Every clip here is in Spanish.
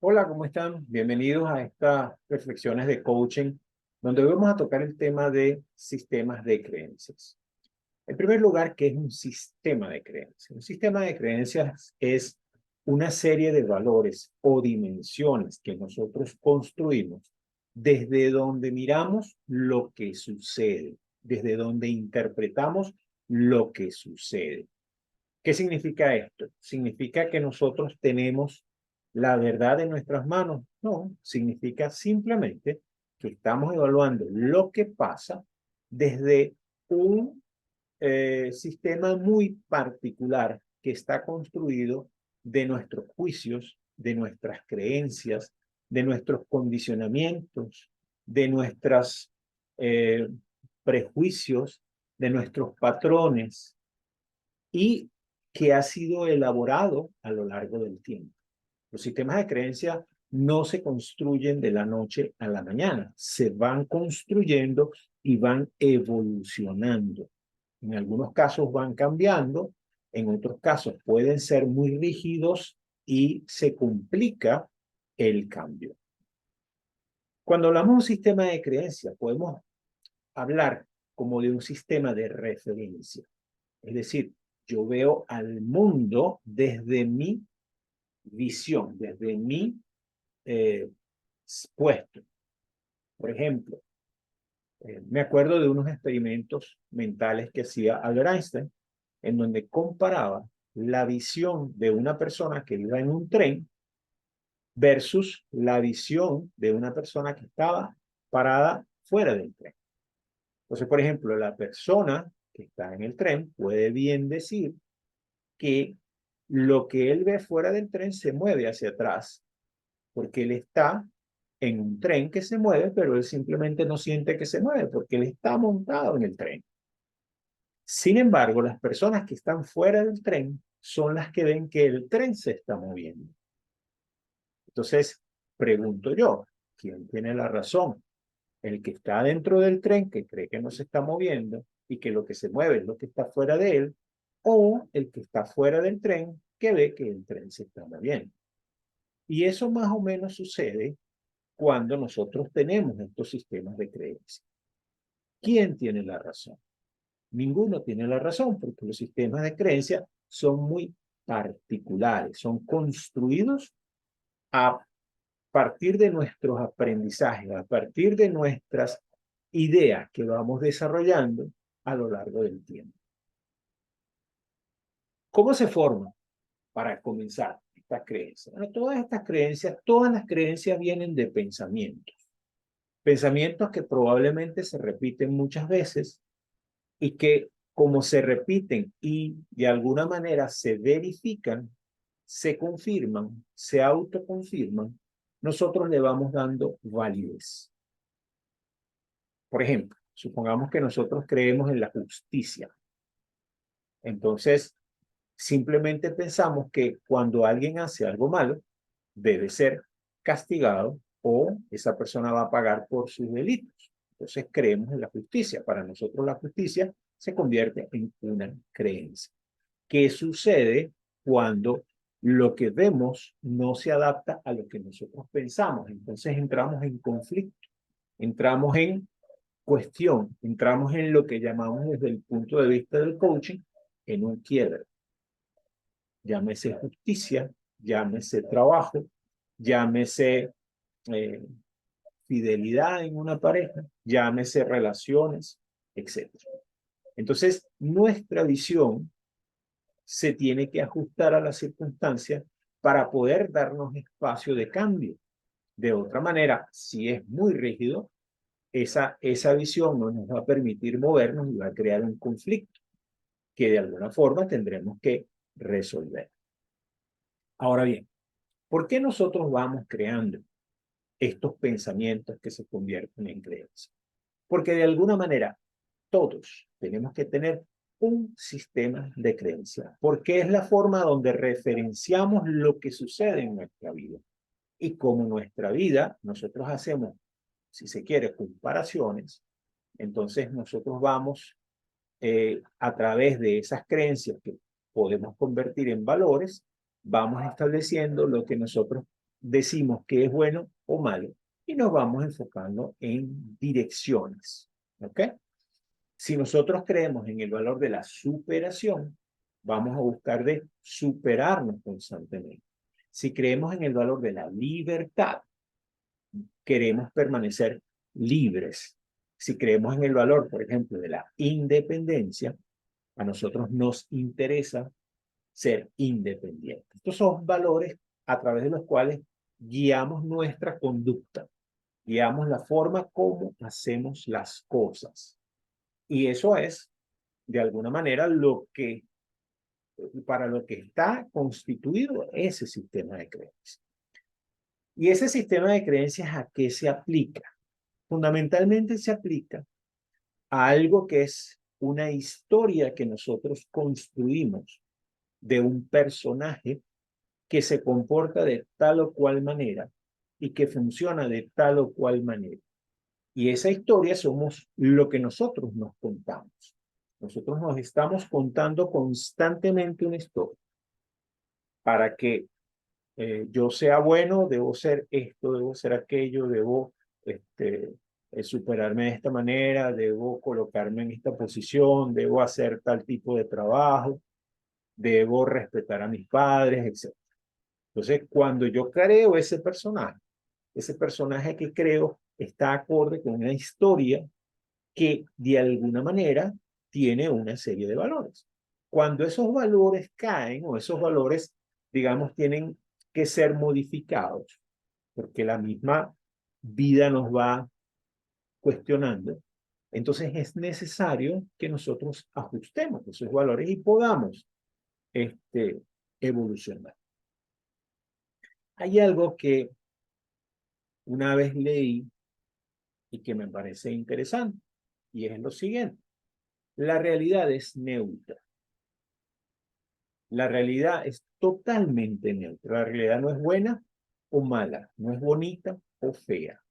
Hola, ¿cómo están? Bienvenidos a estas reflexiones de coaching, donde vamos a tocar el tema de sistemas de creencias. En primer lugar, ¿qué es un sistema de creencias? Un sistema de creencias es una serie de valores o dimensiones que nosotros construimos desde donde miramos lo que sucede, desde donde interpretamos lo que sucede. ¿Qué significa esto? ¿Significa que nosotros tenemos la verdad en nuestras manos? No, significa simplemente que estamos evaluando lo que pasa desde un sistema muy particular que está construido de nuestros juicios, de nuestras creencias, de nuestros condicionamientos, de nuestros prejuicios, de nuestros patrones, y que ha sido elaborado a lo largo del tiempo. Los sistemas de creencia no se construyen de la noche a la mañana, se van construyendo y van evolucionando. En algunos casos van cambiando, en otros casos pueden ser muy rígidos y se complica el cambio. Cuando hablamos de un sistema de creencia, podemos hablar como de un sistema de referencia. Es decir, yo veo al mundo desde mi visión, desde mi eh, puesto. Por ejemplo, me acuerdo de unos experimentos mentales que hacía Albert Einstein, en donde comparaba la visión de una persona que iba en un tren versus la visión de una persona que estaba parada fuera del tren. Entonces, por ejemplo, la persona que está en el tren puede bien decir que lo que él ve fuera del tren se mueve hacia atrás, porque él está en un tren que se mueve, pero él simplemente no siente que se mueve, porque él está montado en el tren. Sin embargo, las personas que están fuera del tren son las que ven que el tren se está moviendo. Entonces, pregunto yo, ¿quién tiene la razón? ¿El que está dentro del tren, que cree que no se está moviendo y que lo que se mueve es lo que está fuera de él, o el que está fuera del tren, que ve que el tren se está moviendo? Y eso más o menos sucede cuando nosotros tenemos estos sistemas de creencia. ¿Quién tiene la razón? Ninguno tiene la razón, porque los sistemas de creencia son muy particulares, son construidos a partir de nuestros aprendizajes, a partir de nuestras ideas que vamos desarrollando a lo largo del tiempo. ¿Cómo se forman? Para comenzar, estas creencias. Bueno, todas las creencias vienen de pensamientos. Pensamientos que probablemente se repiten muchas veces y que, como se repiten y de alguna manera se verifican, se confirman, se autoconfirman, nosotros le vamos dando validez. Por ejemplo, supongamos que nosotros creemos en la justicia. Entonces, simplemente pensamos que cuando alguien hace algo malo, debe ser castigado o esa persona va a pagar por sus delitos. Entonces creemos en la justicia. Para nosotros la justicia se convierte en una creencia. ¿Qué sucede cuando lo que vemos no se adapta a lo que nosotros pensamos? Entonces entramos en conflicto, entramos en cuestión, entramos en lo que llamamos desde el punto de vista del coaching, en un quiebre. Llámese justicia, llámese trabajo, llámese eh, fidelidad en una pareja, llámese relaciones, etc. Entonces, nuestra visión se tiene que ajustar a las circunstancias para poder darnos espacio de cambio. De otra manera, si es muy rígido, esa visión no nos va a permitir movernos y va a crear un conflicto que de alguna forma tendremos que resolver. Ahora bien, ¿por qué nosotros vamos creando estos pensamientos que se convierten en creencias? Porque de alguna manera todos tenemos que tener un sistema de creencias, porque es la forma donde referenciamos lo que sucede en nuestra vida. Y como en nuestra vida nosotros hacemos, si se quiere, comparaciones, entonces nosotros vamos a través de esas creencias que podemos convertir en valores, vamos estableciendo lo que nosotros decimos qué es bueno o malo y nos vamos enfocando en direcciones. ¿Ok? Si nosotros creemos en el valor de la superación, vamos a buscar de superarnos constantemente. Si creemos en el valor de la libertad, queremos permanecer libres. Si creemos en el valor, por ejemplo, de la independencia, a nosotros nos interesa ser independientes. Estos son valores a través de los cuales guiamos nuestra conducta, guiamos la forma como hacemos las cosas. Y eso es, de alguna manera, para lo que está constituido ese sistema de creencias. ¿Y ese sistema de creencias a qué se aplica? Fundamentalmente se aplica a algo que es una historia que nosotros construimos de un personaje que se comporta de tal o cual manera y que funciona de tal o cual manera. Y esa historia somos lo que nosotros nos contamos. Nosotros nos estamos contando constantemente una historia. Para que yo sea bueno, debo ser esto, debo ser aquello, debo superarme de esta manera, debo colocarme en esta posición, debo hacer tal tipo de trabajo, debo respetar a mis padres, etc. Entonces, cuando yo creo ese personaje que creo está acorde con una historia que de alguna manera tiene una serie de valores. Cuando esos valores caen o esos valores, digamos, tienen que ser modificados, porque la misma vida nos va cuestionando, entonces es necesario que nosotros ajustemos esos valores y podamos evolucionar. Hay algo que una vez leí y que me parece interesante, y es lo siguiente. La realidad es neutra. La realidad es totalmente neutra. La realidad no es buena o mala, no es bonita o fea,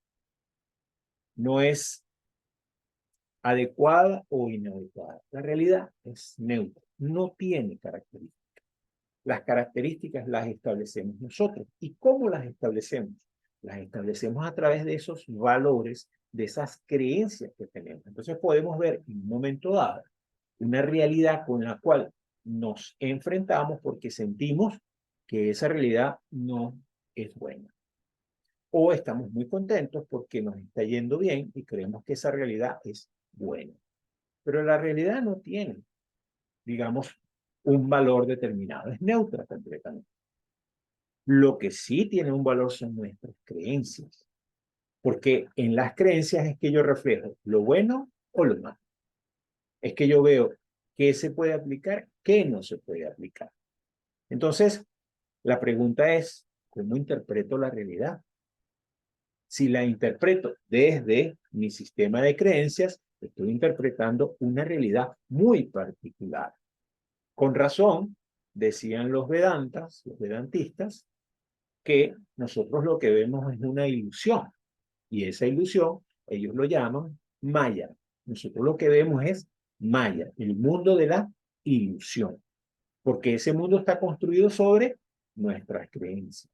no es adecuada o inadecuada. La realidad es neutra, no tiene características. Las características las establecemos nosotros. ¿Y cómo las establecemos? Las establecemos a través de esos valores, de esas creencias que tenemos. Entonces podemos ver en un momento dado una realidad con la cual nos enfrentamos porque sentimos que esa realidad no es buena. O estamos muy contentos porque nos está yendo bien y creemos que esa realidad es buena. Pero la realidad no tiene, digamos, un valor determinado, es neutra completamente. Lo que sí tiene un valor son nuestras creencias, porque en las creencias es que yo reflejo lo bueno o lo malo. Es que yo veo qué se puede aplicar, qué no se puede aplicar. Entonces, la pregunta es, ¿cómo interpreto la realidad? Si la interpreto desde mi sistema de creencias, estoy interpretando una realidad muy particular. Con razón, decían los vedantas, los vedantistas, que nosotros lo que vemos es una ilusión. Y esa ilusión, ellos lo llaman Maya. Nosotros lo que vemos es Maya, el mundo de la ilusión. Porque ese mundo está construido sobre nuestras creencias.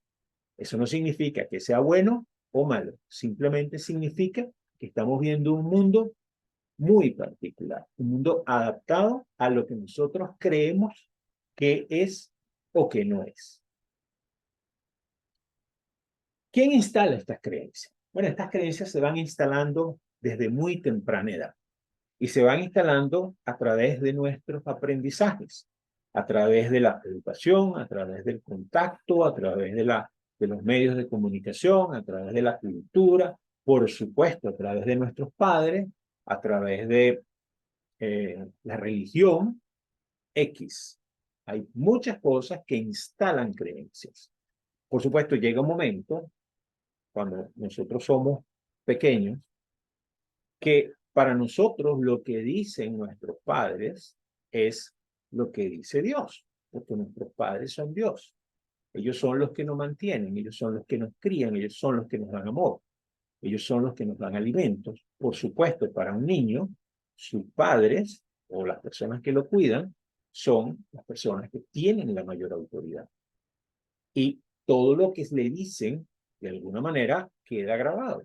Eso no significa que sea bueno o malo. Simplemente significa que estamos viendo un mundo muy particular. Un mundo adaptado a lo que nosotros creemos que es o que no es. ¿Quién instala estas creencias? Bueno, estas creencias se van instalando desde muy temprana edad y se van instalando a través de nuestros aprendizajes, a través de la educación, a través del contacto, a través de los medios de comunicación, a través de la cultura, por supuesto, a través de nuestros padres, a través de la religión X. Hay muchas cosas que instalan creencias. Por supuesto, llega un momento cuando nosotros somos pequeños, que para nosotros lo que dicen nuestros padres es lo que dice Dios, porque nuestros padres son Dios. Ellos son los que nos mantienen, ellos son los que nos crían, ellos son los que nos dan amor, ellos son los que nos dan alimentos. Por supuesto, para un niño, sus padres o las personas que lo cuidan son las personas que tienen la mayor autoridad. Y todo lo que le dicen, de alguna manera, queda grabado.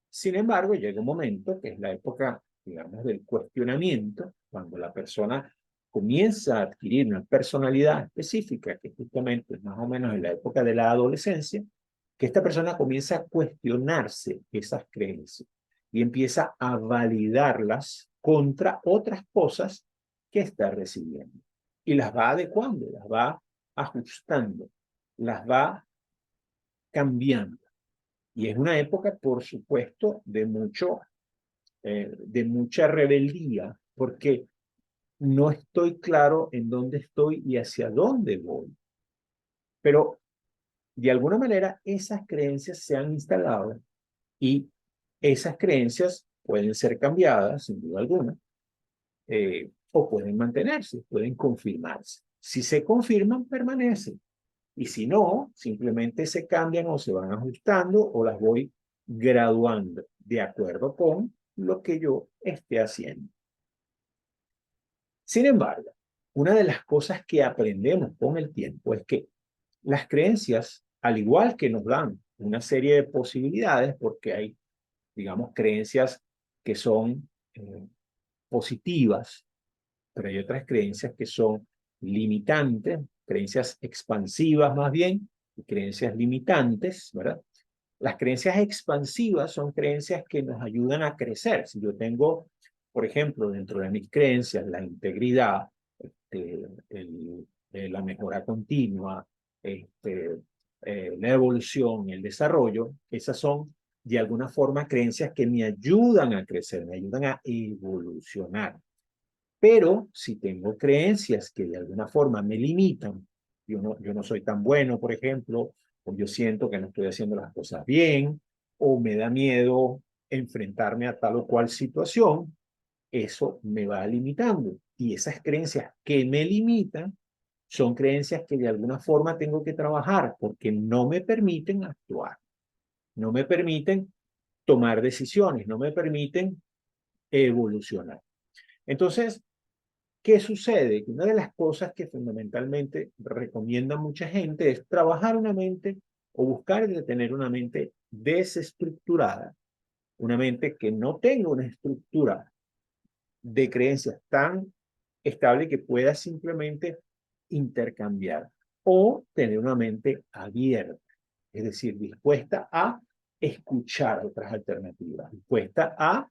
Sin embargo, llega un momento, que es la época, digamos, del cuestionamiento, cuando la persona comienza a adquirir una personalidad específica, que justamente es más o menos en la época de la adolescencia, que esta persona comienza a cuestionarse esas creencias y empieza a validarlas contra otras cosas que está recibiendo. Y las va adecuando, las va ajustando, las va cambiando. Y es una época, por supuesto, de mucha rebeldía, porque no estoy claro en dónde estoy y hacia dónde voy. Pero de alguna manera esas creencias se han instalado y esas creencias pueden ser cambiadas, sin duda alguna, o pueden mantenerse, pueden confirmarse. Si se confirman, permanecen. Y si no, simplemente se cambian o se van ajustando o las voy graduando de acuerdo con lo que yo esté haciendo. Sin embargo, una de las cosas que aprendemos con el tiempo es que las creencias, al igual que nos dan una serie de posibilidades, porque hay, digamos, creencias que son positivas, pero hay otras creencias que son limitantes, creencias expansivas más bien, y creencias limitantes, ¿verdad? Las creencias expansivas son creencias que nos ayudan a crecer. Si yo tengo, por ejemplo, dentro de mis creencias, la integridad, la mejora continua, la evolución, el desarrollo, esas son de alguna forma creencias que me ayudan a crecer, me ayudan a evolucionar. Pero si tengo creencias que de alguna forma me limitan, yo no soy tan bueno, por ejemplo, o yo siento que no estoy haciendo las cosas bien, o me da miedo enfrentarme a tal o cual situación, eso me va limitando. Y esas creencias que me limitan son creencias que de alguna forma tengo que trabajar porque no me permiten actuar, no me permiten tomar decisiones, no me permiten evolucionar. Entonces, ¿qué sucede? Una de las cosas que fundamentalmente recomienda mucha gente es trabajar una mente o buscar de tener una mente desestructurada, una mente que no tenga una estructura de creencias tan estable que pueda simplemente intercambiar o tener una mente abierta, es decir, dispuesta a escuchar otras alternativas, dispuesta a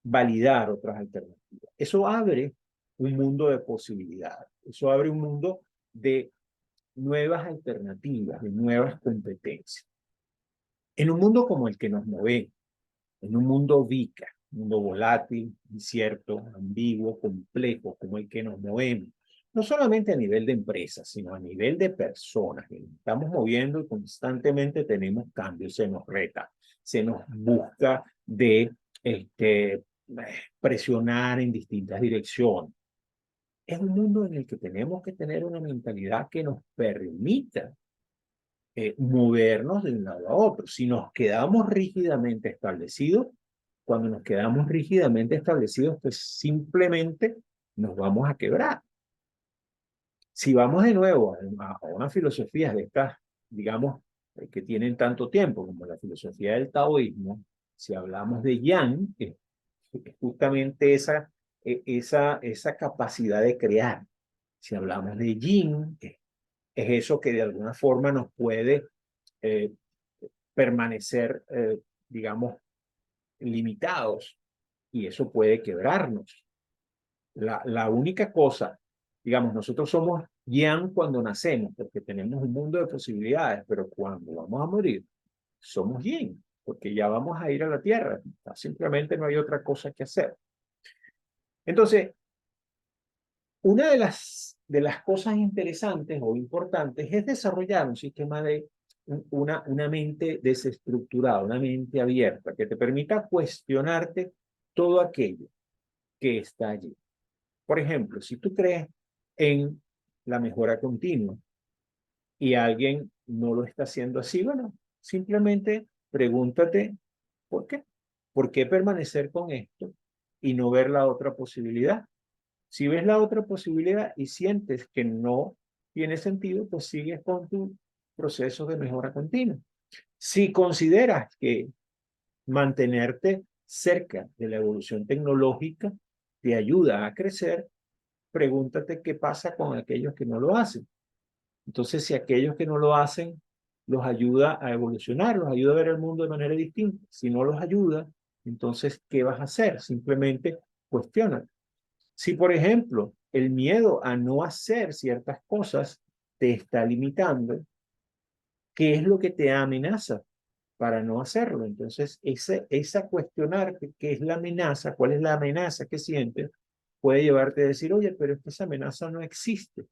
validar otras alternativas. Eso abre un mundo de posibilidades, eso abre un mundo de nuevas alternativas, de nuevas competencias. En un mundo como el que nos movemos, en un mundo VICA, un mundo volátil, incierto, ambiguo, complejo, como el que nos movemos, no solamente a nivel de empresas, sino a nivel de personas, que nos estamos moviendo y constantemente tenemos cambios, se nos reta, se nos busca de presionar en distintas direcciones. Es un mundo en el que tenemos que tener una mentalidad que nos permita movernos de un lado a otro. Si nos quedamos rígidamente establecidos, cuando nos quedamos rígidamente establecidos, pues simplemente nos vamos a quebrar. Si vamos de nuevo a una filosofía de estas, digamos, que tienen tanto tiempo, como la filosofía del taoísmo, si hablamos de yang, que es justamente esa capacidad de crear. Si hablamos de yin, es eso que de alguna forma nos puede eh, permanecer, digamos, limitados y eso puede quebrarnos. La única cosa, digamos, nosotros somos yang cuando nacemos porque tenemos un mundo de posibilidades, pero cuando vamos a morir, somos yin porque ya vamos a ir a la tierra. Simplemente no hay otra cosa que hacer. Entonces, una de las cosas interesantes o importantes es desarrollar un sistema de una mente desestructurada, una mente abierta, que te permita cuestionarte todo aquello que está allí. Por ejemplo, si tú crees en la mejora continua y alguien no lo está haciendo así, bueno, simplemente pregúntate por qué. ¿Por qué permanecer con esto y no ver la otra posibilidad? Si ves la otra posibilidad y sientes que no tiene sentido, pues sigues con tu procesos de mejora continua. Si consideras que mantenerte cerca de la evolución tecnológica te ayuda a crecer, pregúntate qué pasa con aquellos que no lo hacen. Entonces, si aquellos que no lo hacen los ayuda a evolucionar, los ayuda a ver el mundo de manera distinta. Si no los ayuda, entonces, ¿qué vas a hacer? Simplemente cuestiona. Si, por ejemplo, el miedo a no hacer ciertas cosas te está limitando, ¿qué es lo que te amenaza para no hacerlo? Entonces, esa cuestionar qué es la amenaza, cuál es la amenaza que sientes, puede llevarte a decir, oye, pero es que esa amenaza no existe.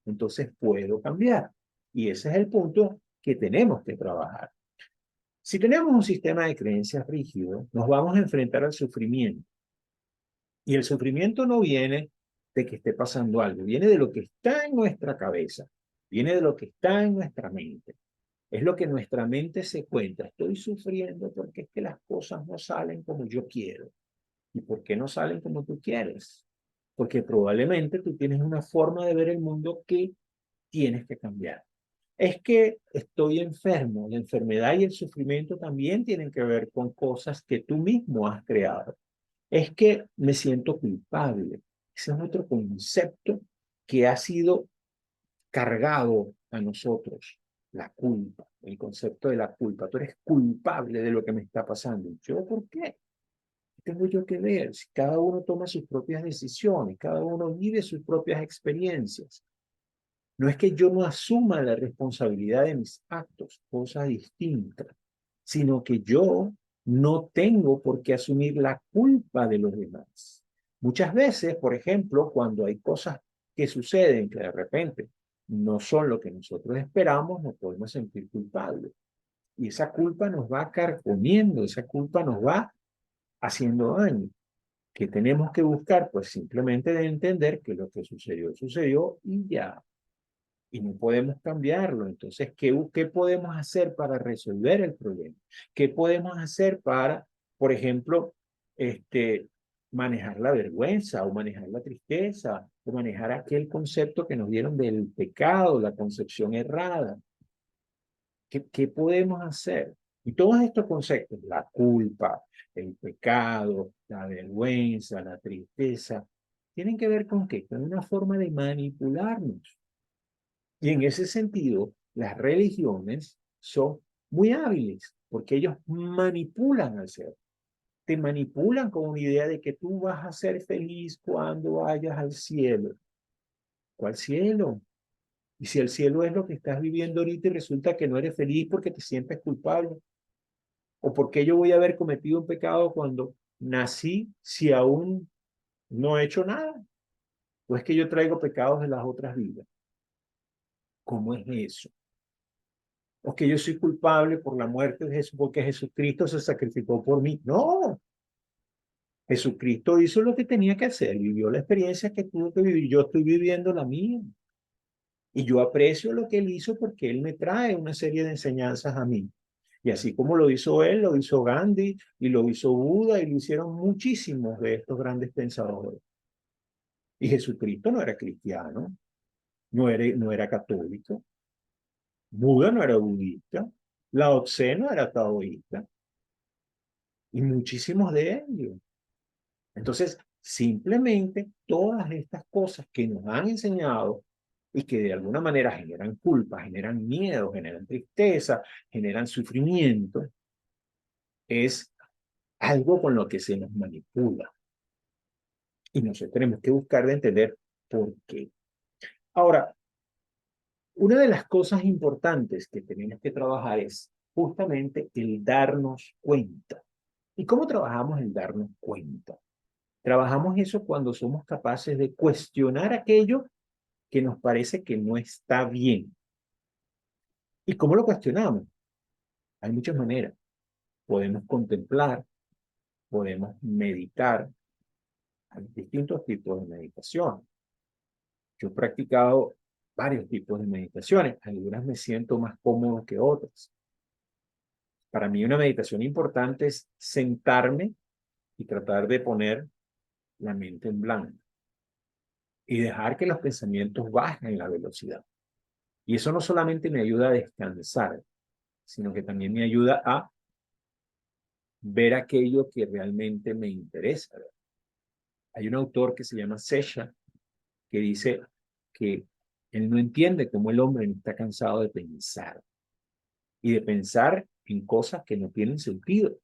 Entonces, puedo cambiar. Y ese es el punto que tenemos que trabajar. Si tenemos un sistema de creencias rígido, nos vamos a enfrentar al sufrimiento. Y el sufrimiento no viene de que esté pasando algo, viene de lo que está en nuestra cabeza, viene de lo que está en nuestra mente. Es lo que nuestra mente se cuenta. Estoy sufriendo porque es que las cosas no salen como yo quiero. ¿Y por qué no salen como tú quieres? Porque probablemente tú tienes una forma de ver el mundo que tienes que cambiar. Es que estoy enfermo. La enfermedad y el sufrimiento también tienen que ver con cosas que tú mismo has creado. Es que me siento culpable. Ese es otro concepto que ha sido cargado a nosotros. La culpa, el concepto de la culpa. Tú eres culpable de lo que me está pasando. ¿Yo por qué? ¿Qué tengo yo que ver? Si cada uno toma sus propias decisiones, cada uno vive sus propias experiencias. No es que yo no asuma la responsabilidad de mis actos, cosa distinta, sino que yo no tengo por qué asumir la culpa de los demás. Muchas veces, por ejemplo, cuando hay cosas que suceden que de repente no son lo que nosotros esperamos, nos podemos sentir culpables. Y esa culpa nos va carcomiendo, esa culpa nos va haciendo daño. ¿Qué tenemos que buscar? Pues simplemente de entender que lo que sucedió, sucedió y ya, y no podemos cambiarlo. Entonces, ¿qué podemos hacer para resolver el problema? ¿Qué podemos hacer para, por ejemplo, manejar la vergüenza o manejar la tristeza o manejar aquel concepto que nos dieron del pecado, la concepción errada? ¿Qué podemos hacer? Y todos estos conceptos, la culpa, el pecado, la vergüenza, la tristeza, tienen que ver con qué? Con una forma de manipularnos. Y en ese sentido, las religiones son muy hábiles porque ellos manipulan al ser. Te manipulan con una idea de que tú vas a ser feliz cuando vayas al cielo. ¿Cuál cielo? Y si el cielo es lo que estás viviendo ahorita y resulta que no eres feliz porque te sientes culpable, o porque yo voy a haber cometido un pecado cuando nací si aún no he hecho nada, o es que yo traigo pecados de las otras vidas. ¿Cómo es eso? O que yo soy culpable por la muerte de Jesús porque Jesucristo se sacrificó por mí. No, Jesucristo hizo lo que tenía que hacer, vivió la experiencia que tuvo que vivir, yo estoy viviendo la mía. Y yo aprecio lo que él hizo porque él me trae una serie de enseñanzas a mí. Y así como lo hizo él, lo hizo Gandhi y lo hizo Buda y lo hicieron muchísimos de estos grandes pensadores. Y Jesucristo no era cristiano, no era católico, Buda no era budista, Lao Tse no era taoísta, y muchísimos de ellos. Entonces, simplemente todas estas cosas que nos han enseñado y que de alguna manera generan culpa, generan miedo, generan tristeza, generan sufrimiento, es algo con lo que se nos manipula. Y nosotros tenemos que buscar de entender por qué. Ahora, una de las cosas importantes que tenemos que trabajar es justamente el darnos cuenta. ¿Y cómo trabajamos el darnos cuenta? Trabajamos eso cuando somos capaces de cuestionar aquello que nos parece que no está bien. ¿Y cómo lo cuestionamos? Hay muchas maneras. Podemos contemplar, podemos meditar. Hay distintos tipos de meditación. Yo he practicado varios tipos de meditaciones. Algunas me siento más cómodo que otras. Para mí una meditación importante es sentarme y tratar de poner la mente en blanco y dejar que los pensamientos bajen la velocidad. Y eso no solamente me ayuda a descansar, sino que también me ayuda a ver aquello que realmente me interesa. Hay un autor que se llama Sesha, que dice que él no entiende cómo el hombre no está cansado de pensar y de pensar en cosas que no tienen sentido.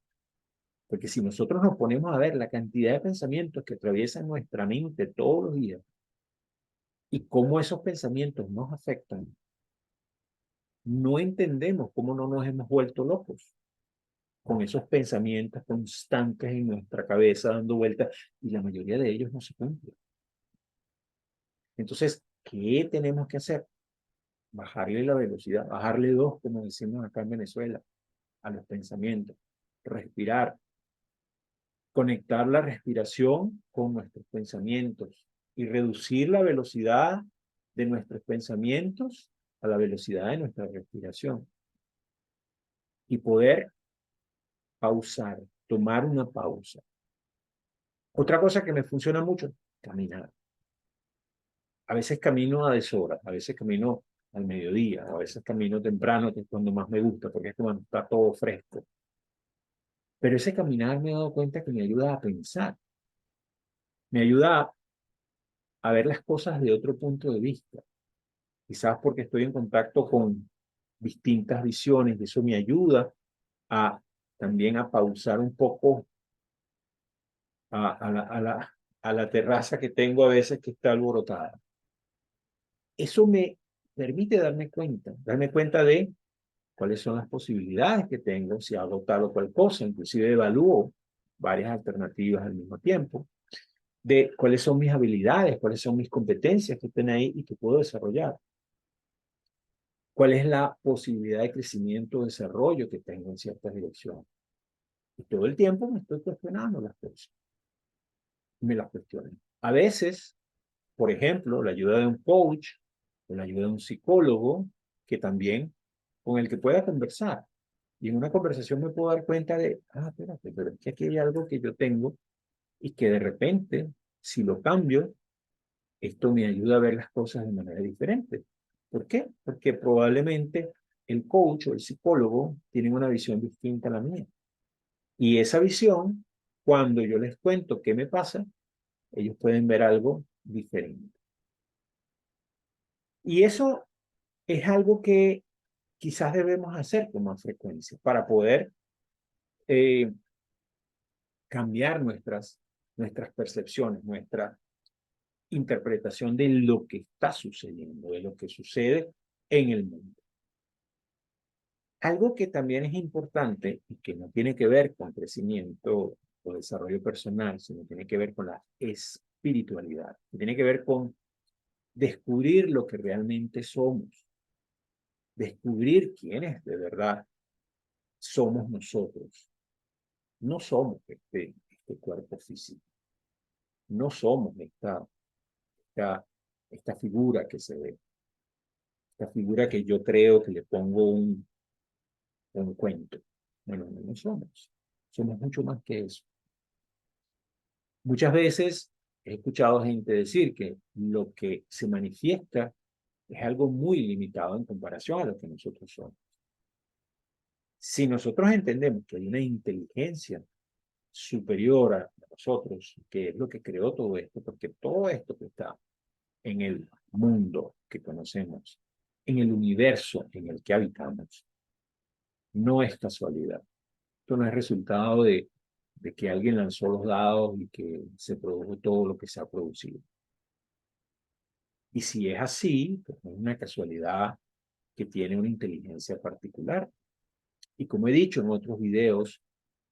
Porque si nosotros nos ponemos a ver la cantidad de pensamientos que atraviesan nuestra mente todos los días y cómo esos pensamientos nos afectan, no entendemos cómo no nos hemos vuelto locos con esos pensamientos constantes en nuestra cabeza dando vueltas y la mayoría de ellos no se cumplen. Entonces, ¿qué tenemos que hacer? Bajarle la velocidad, bajarle dos, como decimos acá en Venezuela, a los pensamientos, respirar, conectar la respiración con nuestros pensamientos y reducir la velocidad de nuestros pensamientos a la velocidad de nuestra respiración y poder pausar, tomar una pausa. Otra cosa que me funciona mucho, caminar. A veces camino a deshora, a veces camino al mediodía, a veces camino temprano, que es cuando más me gusta, porque es cuando está todo fresco. Pero ese caminar me he dado cuenta que me ayuda a pensar, me ayuda a ver las cosas de otro punto de vista. Quizás porque estoy en contacto con distintas visiones, y eso me ayuda a también a pausar un poco a la terraza que tengo a veces que está alborotada. Eso me permite darme cuenta de cuáles son las posibilidades que tengo si hago tal o cual cosa, inclusive evalúo varias alternativas al mismo tiempo, de cuáles son mis habilidades, cuáles son mis competencias que estén ahí y que puedo desarrollar, cuál es la posibilidad de crecimiento o desarrollo que tengo en ciertas direcciones. Y todo el tiempo me estoy cuestionando las cosas, me las cuestiono. A veces, por ejemplo, la ayuda de un coach o la ayuda de un psicólogo que también con el que pueda conversar. Y en una conversación me puedo dar cuenta de, espérate, pero es que aquí hay algo que yo tengo y que de repente, si lo cambio, esto me ayuda a ver las cosas de manera diferente. ¿Por qué? Porque probablemente el coach o el psicólogo tienen una visión distinta a la mía. Y esa visión, cuando yo les cuento qué me pasa, ellos pueden ver algo diferente. Y eso es algo que quizás debemos hacer con más frecuencia para poder eh, cambiar nuestras percepciones, nuestra interpretación de lo que está sucediendo, de lo que sucede en el mundo. Algo que también es importante y que no tiene que ver con crecimiento o desarrollo personal, sino tiene que ver con la espiritualidad, tiene que ver con descubrir lo que realmente somos, descubrir quiénes de verdad somos nosotros. No somos este cuerpo físico, no somos esta figura que se ve, esta figura que yo creo que le pongo un cuento. Bueno, no somos, somos mucho más que eso. Muchas veces he escuchado gente decir que lo que se manifiesta es algo muy limitado en comparación a lo que nosotros somos. Si nosotros entendemos que hay una inteligencia superior a nosotros, que es lo que creó todo esto, porque todo esto que está en el mundo que conocemos, en el universo en el que habitamos, no es casualidad. Esto no es resultado de que alguien lanzó los dados y que se produjo todo lo que se ha producido. Y si es así, pues no es una casualidad que tiene una inteligencia particular. Y como he dicho en otros videos,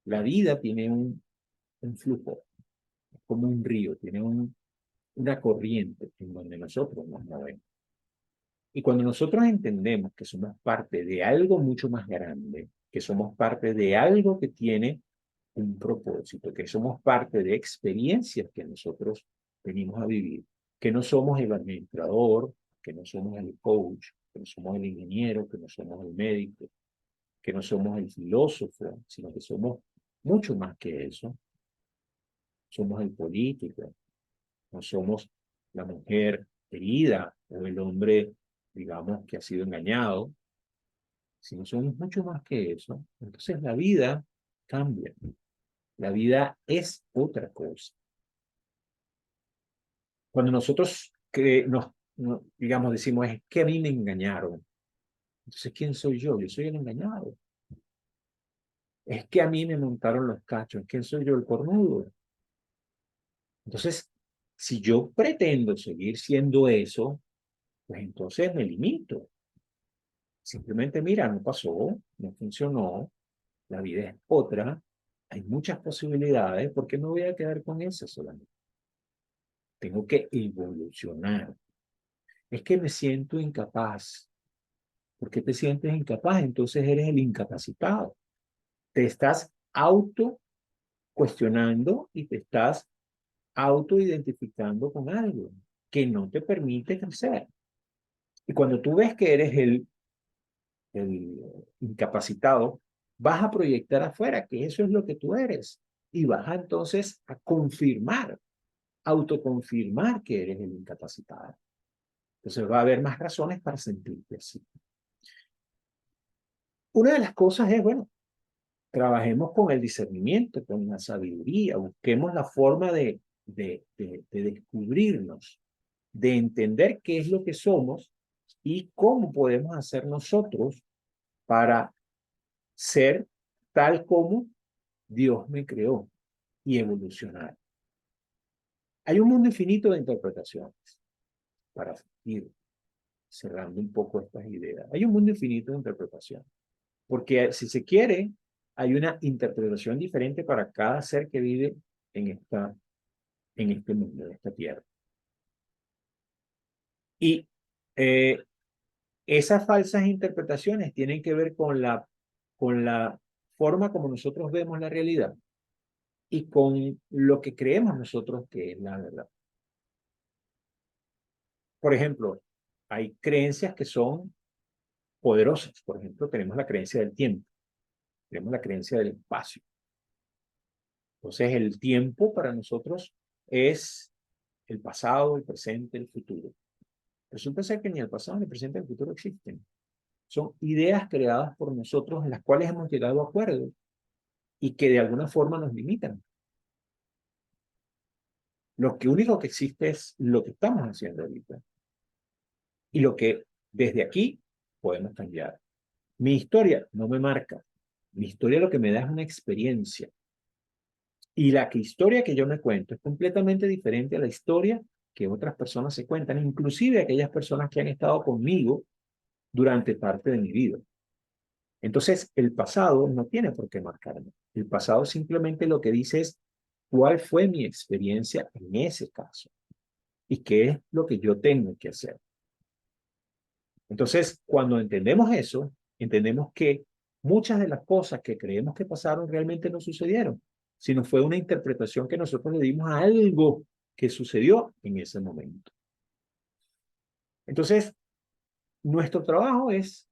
la vida tiene un flujo, como un río, tiene una corriente en donde nosotros nos movemos. Y cuando nosotros entendemos que somos parte de algo mucho más grande, que somos parte de algo que tiene un propósito, que somos parte de experiencias que nosotros venimos a vivir, que no somos el administrador, que no somos el coach, que no somos el ingeniero, que no somos el médico, que no somos el filósofo, sino que somos mucho más que eso. Somos el político, no somos la mujer herida o el hombre digamos que ha sido engañado, si no somos mucho más que eso, entonces la vida cambia. La vida es otra cosa. Cuando nosotros digamos, decimos, es que a mí me engañaron. Entonces, ¿quién soy yo? Yo soy el engañado. Es que a mí me montaron los cachos. ¿Quién soy yo? El cornudo. Entonces, si yo pretendo seguir siendo eso, pues entonces me limito. Simplemente, mira, no pasó, no funcionó, la vida es otra, hay muchas posibilidades, ¿por qué me voy a quedar con esa solamente? Tengo que evolucionar. Es que me siento incapaz. ¿Por qué te sientes incapaz? Entonces eres el incapacitado. Te estás auto cuestionando y te estás autoidentificando con algo que no te permite crecer. Y cuando tú ves que eres el incapacitado, vas a proyectar afuera que eso es lo que tú eres y vas a, entonces a confirmar, autoconfirmar que eres el incapacitado. Entonces va a haber más razones para sentirte así. Una de las cosas es, bueno, trabajemos con el discernimiento, con la sabiduría, busquemos la forma de descubrirnos, de entender qué es lo que somos y cómo podemos hacer nosotros para ser tal como Dios me creó y evolucionar. Hay un mundo infinito de interpretaciones para ir cerrando un poco estas ideas. Hay un mundo infinito de interpretaciones, porque si se quiere, hay una interpretación diferente para cada ser que vive en este mundo, en esta tierra. Y eh, esas falsas interpretaciones tienen que ver con la forma como nosotros vemos la realidad y con lo que creemos nosotros que es la verdad. Por ejemplo, hay creencias que son poderosas. Por ejemplo, tenemos la creencia del tiempo, tenemos la creencia del espacio. Entonces, el tiempo para nosotros es el pasado, el presente, el futuro. Resulta ser que ni el pasado, ni el presente, ni el futuro existen. Son ideas creadas por nosotros en las cuales hemos llegado a acuerdos y que de alguna forma nos limitan. Lo que único que existe es lo que estamos haciendo ahorita y lo que desde aquí podemos cambiar. Mi historia no me marca. Mi historia lo que me da es una experiencia. Y la historia que yo me cuento es completamente diferente a la historia que otras personas se cuentan, inclusive aquellas personas que han estado conmigo durante parte de mi vida. Entonces, el pasado no tiene por qué marcarme. El pasado simplemente lo que dice es cuál fue mi experiencia en ese caso y qué es lo que yo tengo que hacer. Entonces, cuando entendemos eso, entendemos que muchas de las cosas que creemos que pasaron realmente no sucedieron, sino fue una interpretación que nosotros le dimos a algo que sucedió en ese momento. Entonces, nuestro trabajo es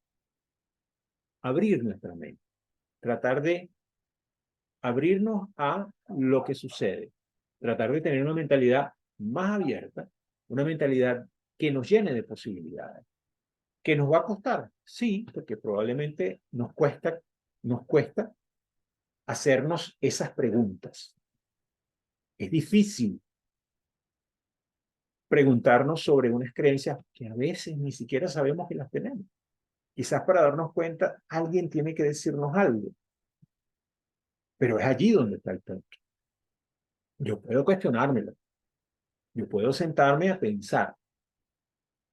abrir nuestra mente, tratar de abrirnos a lo que sucede, tratar de tener una mentalidad más abierta, una mentalidad que nos llene de posibilidades. ¿Que nos va a costar? Sí, porque probablemente nos cuesta hacernos esas preguntas. Es difícil preguntarnos sobre unas creencias que a veces ni siquiera sabemos que las tenemos. Quizás para darnos cuenta, alguien tiene que decirnos algo, pero es allí donde está el punto. Yo puedo cuestionármelo, yo puedo sentarme a pensar,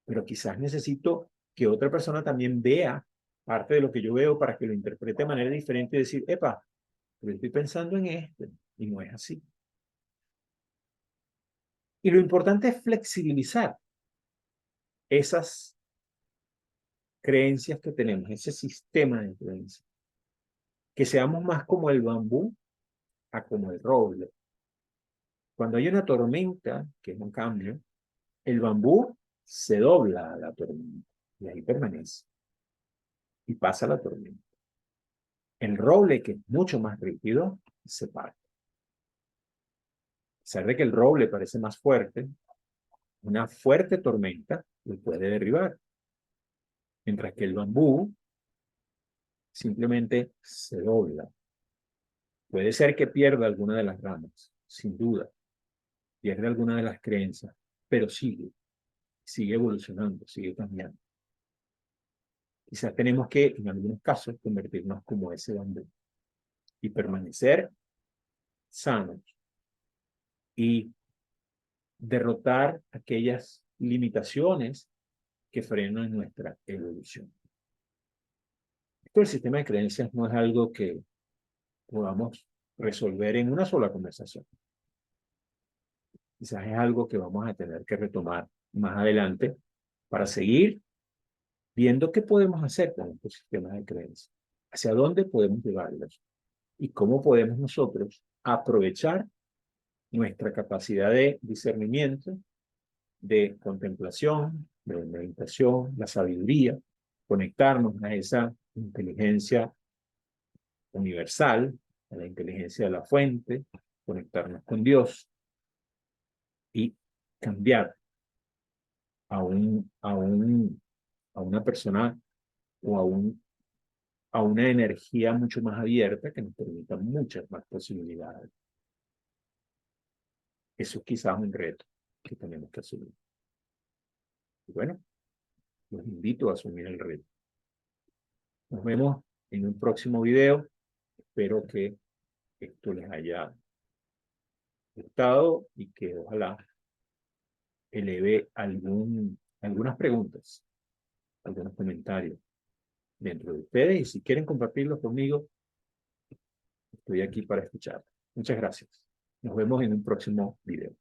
pero quizás necesito que otra persona también vea parte de lo que yo veo para que lo interprete de manera diferente y decir, epa, pero estoy pensando en esto y no es así. Y lo importante es flexibilizar esas creencias que tenemos, ese sistema de creencias. Que seamos más como el bambú a como el roble. Cuando hay una tormenta, que es un cambio, el bambú se dobla a la tormenta y ahí permanece y pasa la tormenta. El roble, que es mucho más rígido, se parte. A pesar de que el roble parece más fuerte, una fuerte tormenta lo puede derribar. mientras que el bambú simplemente se dobla. Puede ser que pierda alguna de las ramas, sin duda, pierde alguna de las creencias, pero sigue evolucionando, sigue cambiando. Quizás tenemos que, en algunos casos, convertirnos como ese bambú y permanecer sanos y derrotar aquellas limitaciones que frenan nuestra evolución. Esto del sistema de creencias no es algo que podamos resolver en una sola conversación. Quizás es algo que vamos a tener que retomar más adelante para seguir viendo qué podemos hacer con estos sistemas de creencias, hacia dónde podemos llevarlos y cómo podemos nosotros aprovechar nuestra capacidad de discernimiento, de contemplación, de meditación, la sabiduría, conectarnos a esa inteligencia universal, a la inteligencia de la fuente, conectarnos con Dios y cambiar a, a una persona o a una energía mucho más abierta que nos permita muchas más posibilidades. Eso es quizás un reto que tenemos que asumir. Y bueno, los invito a asumir el reto. Nos vemos en un próximo video. Espero que esto les haya gustado y que ojalá eleve algunas preguntas, algunos comentarios dentro de ustedes. Y si quieren compartirlos conmigo, estoy aquí para escuchar. Muchas gracias. Nos vemos en un próximo video.